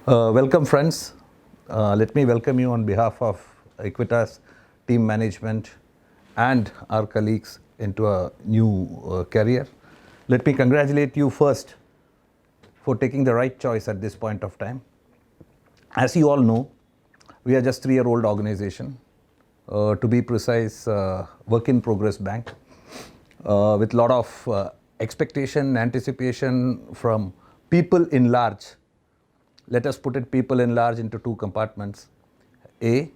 Welcome friends. Let me welcome you on behalf of Equitas team management and our colleagues into a new career. Let me congratulate you first for taking the right choice at this point of time. As you all know, we are just 3-year-old organization. To be precise, work in progress bank with a lot of expectation, anticipation from people in large. Let us put it people in large into two compartments. A,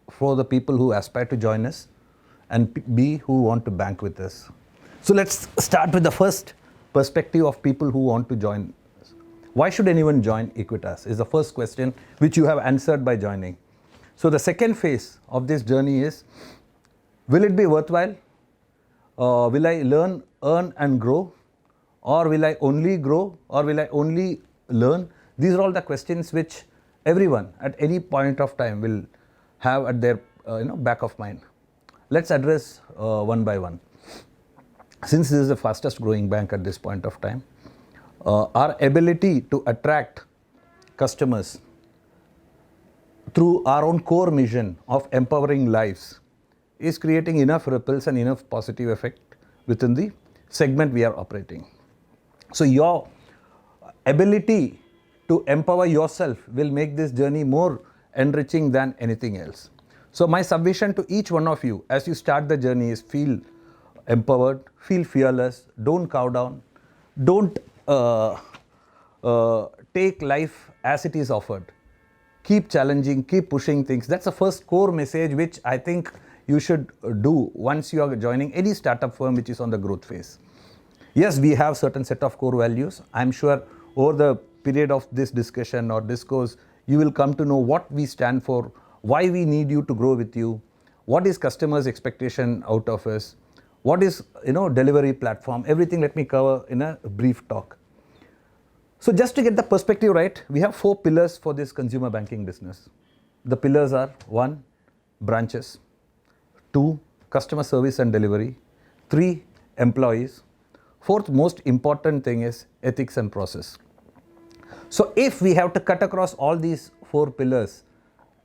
for the people who aspire to join us, and B, who want to bank with us. So let's start with the first perspective of people who want to join us. Why should anyone join Equitas is the first question which you have answered by joining. So the second phase of this journey is, will it be worthwhile? Will I learn, earn and grow? Or will I only grow? Or will I only learn? These are all the questions which everyone at any point of time will have at their back of mind. Let's address one by one. Since this is the fastest growing bank at this point of time, our ability to attract customers through our own core mission of empowering lives is creating enough ripples and enough positive effect within the segment we are operating. So your ability to empower yourself will make this journey more enriching than anything else. So my submission to each one of you as you start the journey is feel empowered, feel fearless, don't cow down, don't take life as it is offered. Keep challenging, keep pushing things. That's the first core message which I think you should do once you are joining any startup firm which is on the growth phase. Yes, we have certain set of core values. I'm sure over the period of this discussion or discourse, you will come to know what we stand for, why we need you to grow with you, what is customers' expectation out of us, what is delivery platform, everything let me cover in a brief talk. So just to get the perspective right, we have 4 pillars for this consumer banking business. The pillars are 1, branches, 2, customer service and delivery, 3, employees, 4th most important thing is ethics and process. So if we have to cut across all these 4 pillars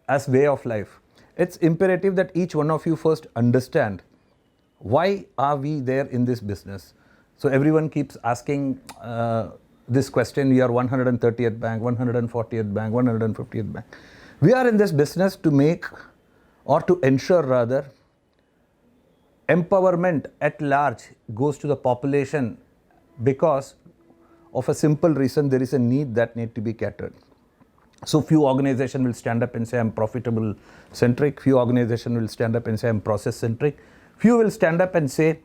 as way of life, it's imperative that each one of you first understand why are we there in this business. So everyone keeps asking this question, we are 130th bank, 140th bank, 150th bank. We are in this business to make or to ensure rather empowerment at large goes to the population because of a simple reason, there is a need that need to be catered. So few organizations will stand up and say I'm profitable centric, few organizations will stand up and say I'm process centric, few will stand up and say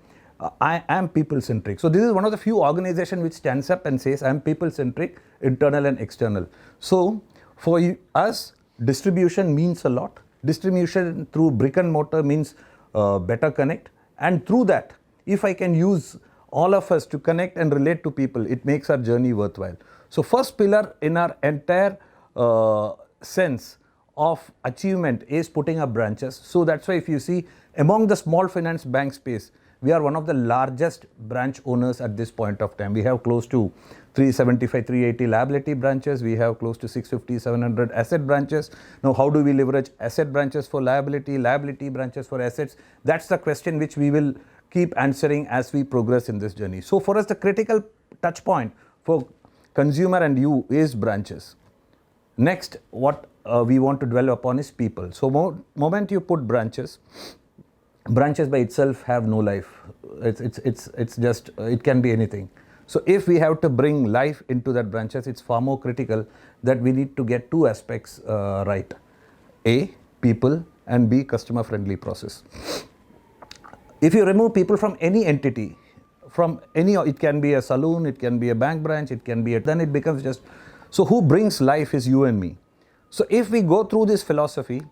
I am people centric. So this is one of the few organizations which stands up and says I am people centric, internal and external. So for us, distribution means a lot. Distribution through brick and mortar means better connect, and through that, if I can use all of us to connect and relate to people, it makes our journey worthwhile. So first pillar in our entire sense of achievement is putting up branches. So that's why if you see among the small finance bank space, we are one of the largest branch owners at this point of time. We have close to 375, 380 liability branches. We have close to 650, 700 asset branches. Now, how do we leverage asset branches for liability, liability branches for assets? That's the question which we will keep answering as we progress in this journey. So for us, the critical touch point for consumer and you is branches. Next, what we want to dwell upon is people. So moment you put branches by itself have no life. It's just, it can be anything. So if we have to bring life into that branches, it's far more critical that we need to get 2 aspects right. A, people, and B, customer friendly process. If you remove people from any entity, from any, it can be a saloon, it can be a bank branch, it can be then it becomes just, so who brings life is you and me. So if we go through this philosophy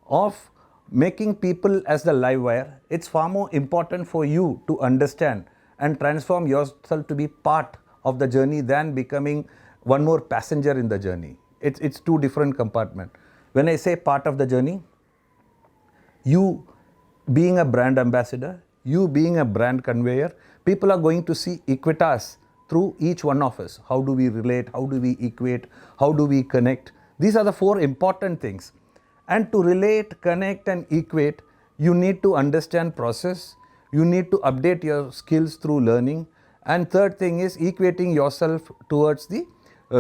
of making people as the live wire, it's far more important for you to understand and transform yourself to be part of the journey than becoming one more passenger in the journey. It's 2 different compartments. When I say part of the journey, you being a brand ambassador, you being a brand conveyor, people are going to see Equitas through each one of us. How do we relate? How do we equate? How do we connect? These are the 4 important things. And to relate, connect and equate, you need to understand process, you need to update your skills through learning, and third thing is equating yourself towards the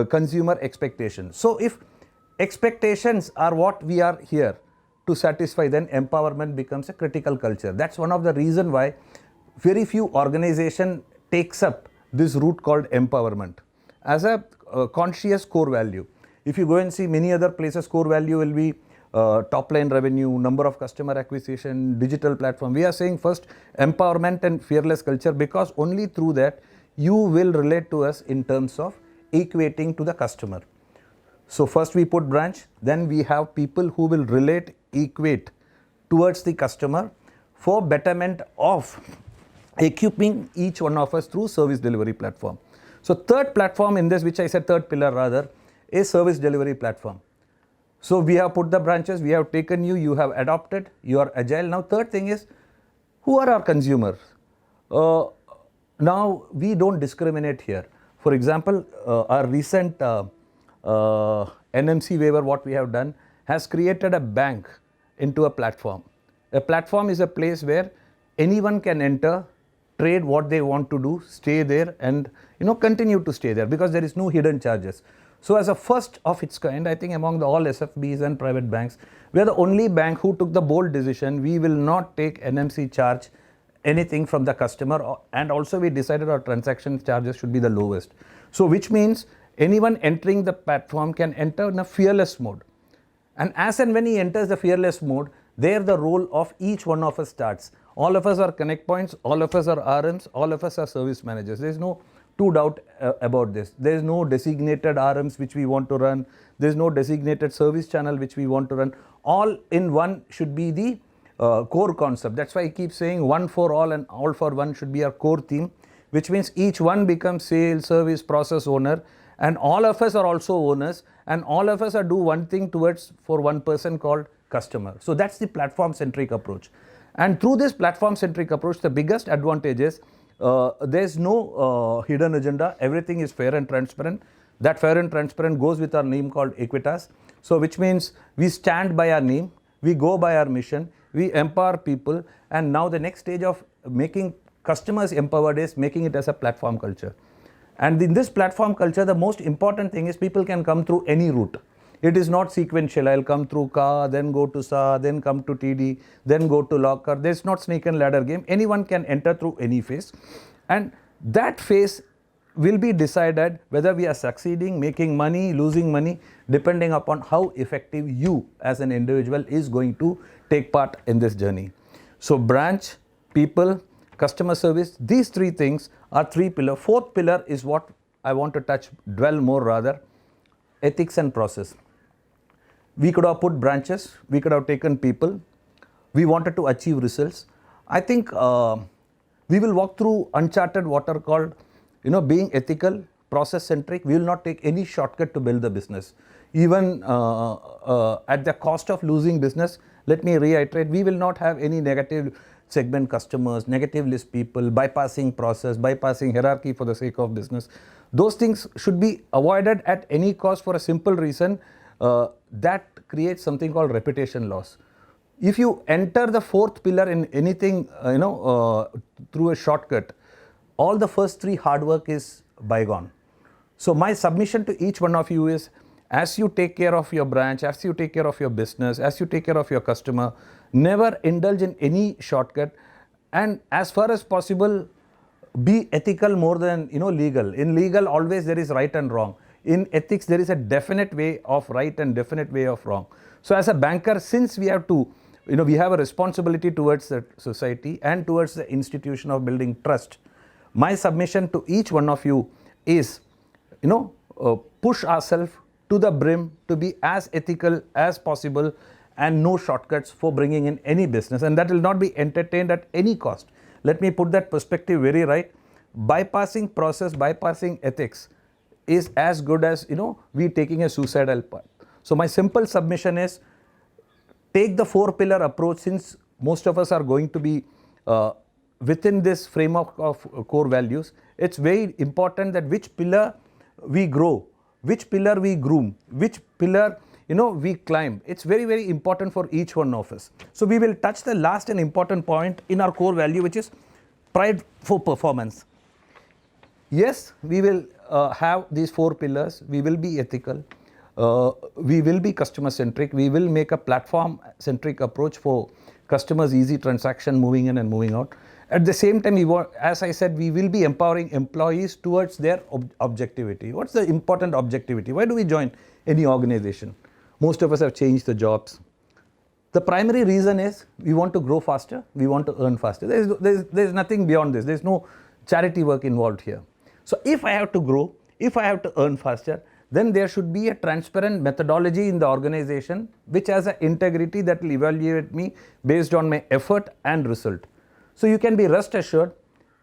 consumer expectations. So if expectations are what we are here to satisfy, then empowerment becomes a critical culture. That's one of the reason why very few organization takes up this route called empowerment as a conscious core value. If you go and see many other places, core value will be top line revenue, number of customer acquisition, digital platform. We are saying first empowerment and fearless culture, because only through that you will relate to us in terms of equating to the customer. So first we put branch, then we have people who will relate, equate towards the customer for betterment of equipping each one of us through service delivery platform. So third platform in this, which I said third pillar rather, is service delivery platform. So we have put the branches, we have taken you, you have adopted, you are agile. Now third thing is, who are our consumers? Now we don't discriminate here. For example, our recent NMC waiver, what we have done, has created a bank into a platform. A platform is a place where anyone can enter, trade what they want to do, stay there and continue to stay there, because there is no hidden charges. So as a first of its kind, I think among all SFBs and private banks, we are the only bank who took the bold decision, we will not take NMC charge anything from the customer, and also we decided our transaction charges should be the lowest. So which means anyone entering the platform can enter in a fearless mode. And as and when he enters the fearless mode, there the role of each one of us starts. All of us are connect points, all of us are RMs, all of us are service managers. There is no two doubt about this. There is no designated RMs which we want to run. There is no designated service channel which we want to run. All in one should be the core concept. That's why I keep saying one for all and all for one should be our core theme, which means each one becomes sales, service, process owner, and all of us are also owners, and all of us are do one thing towards for one person called customer. So that's the platform centric approach. And through this platform centric approach, the biggest advantage is there's no hidden agenda. Everything is fair and transparent. That fair and transparent goes with our name called Equitas. So which means we stand by our name, we go by our mission, we empower people, and now the next stage of making customers empowered is making it as a platform culture. And in this platform culture, the most important thing is people can come through any route. It is not sequential. I'll come through Ka, then go to Sa, then come to TD, then go to Locker. There's not snake and ladder game. Anyone can enter through any phase. And that phase will be decided whether we are succeeding, making money, losing money, depending upon how effective you as an individual is going to take part in this journey. So branch, people, customer service, these 3 things are 3 pillars. 4th pillar is what I want to dwell more rather, ethics and process. We could have put branches, we could have taken people, we wanted to achieve results. I think we will walk through uncharted water called, being ethical, process centric. We will not take any shortcut to build the business. Even at the cost of losing business, let me reiterate, we will not have any negative segment customers, negative list people, bypassing process, bypassing hierarchy for the sake of business. Those things should be avoided at any cost for a simple reason. That creates something called reputation loss. If you enter the 4th pillar in anything, through a shortcut, all the first 3 hard work is bygone. So my submission to each one of you is, as you take care of your branch, as you take care of your business, as you take care of your customer, never indulge in any shortcut, and as far as possible, be ethical more than legal. In legal, always there is right and wrong. In ethics, there is a definite way of right and definite way of wrong. So as a banker, since we have to, we have a responsibility towards the society and towards the institution of building trust, my submission to each one of you is, push ourselves to the brim to be as ethical as possible, and no shortcuts for bringing in any business, and that will not be entertained at any cost. Let me put that perspective very right. Bypassing process, bypassing ethics is as good as, we taking a suicidal path. So my simple submission is, take the 4 pillar approach, since most of us are going to be within this framework of core values. It's very important that which pillar we grow, which pillar we groom, which pillar we climb. It's very, very important for each one of us. So we will touch the last and important point in our core value, which is pride for performance. Yes, we will have these 4 pillars. We will be ethical. We will be customer centric. We will make a platform centric approach for customers' easy transaction moving in and moving out. At the same time, as I said, we will be empowering employees towards their objectivity. What's the important objectivity? Why do we join any organization? Most of us have changed the jobs. The primary reason is we want to grow faster. We want to earn faster. There's nothing beyond this. There's no charity work involved here. So if I have to grow, if I have to earn faster, then there should be a transparent methodology in the organization which has an integrity that will evaluate me based on my effort and result. So you can be rest assured,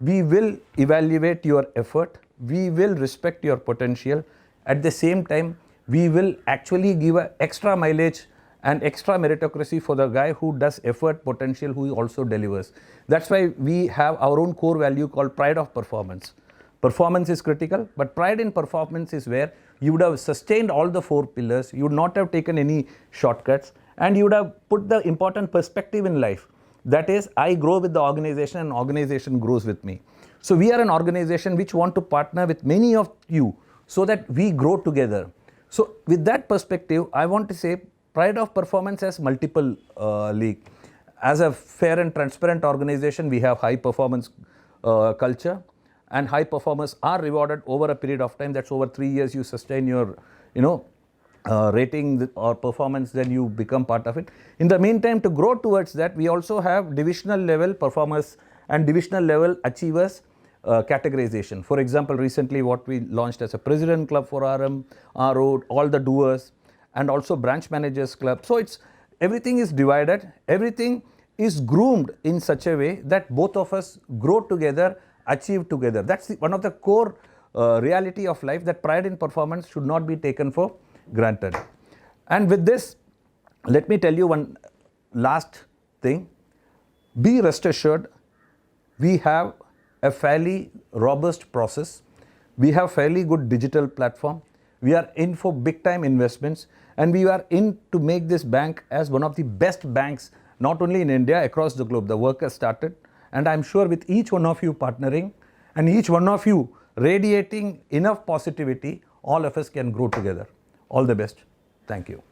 we will evaluate your effort, we will respect your potential. At the same time, we will actually give an extra mileage and extra meritocracy for the guy who does effort, potential, who also delivers. That's why we have our own core value called pride of performance. Performance is critical, but pride in performance is where you would have sustained all the 4 pillars, you would not have taken any shortcuts, and you would have put the important perspective in life. That is, I grow with the organization and organization grows with me. So we are an organization which want to partner with many of you so that we grow together. So with that perspective, I want to say pride of performance has multiple league. As a fair and transparent organization, we have high performance culture, and high performers are rewarded over a period of time. That's over 3 years you sustain your, rating or performance, then you become part of it. In the meantime, to grow towards that, we also have divisional level performers and divisional level achievers categorization. For example, recently what we launched as a President Club for RM, RO, all the doers, and also branch managers club. So everything is divided, everything is groomed in such a way that both of us grow together, achieve together. That's one of the core reality of life, that pride in performance should not be taken for granted. And with this, let me tell you one last thing. Be rest assured, we have a fairly robust process. We have fairly good digital platform. We are in for big time investments, and we are in to make this bank as one of the best banks, not only in India, across the globe. The work has started. And I'm sure with each one of you partnering and each one of you radiating enough positivity, all of us can grow together. All the best. Thank you.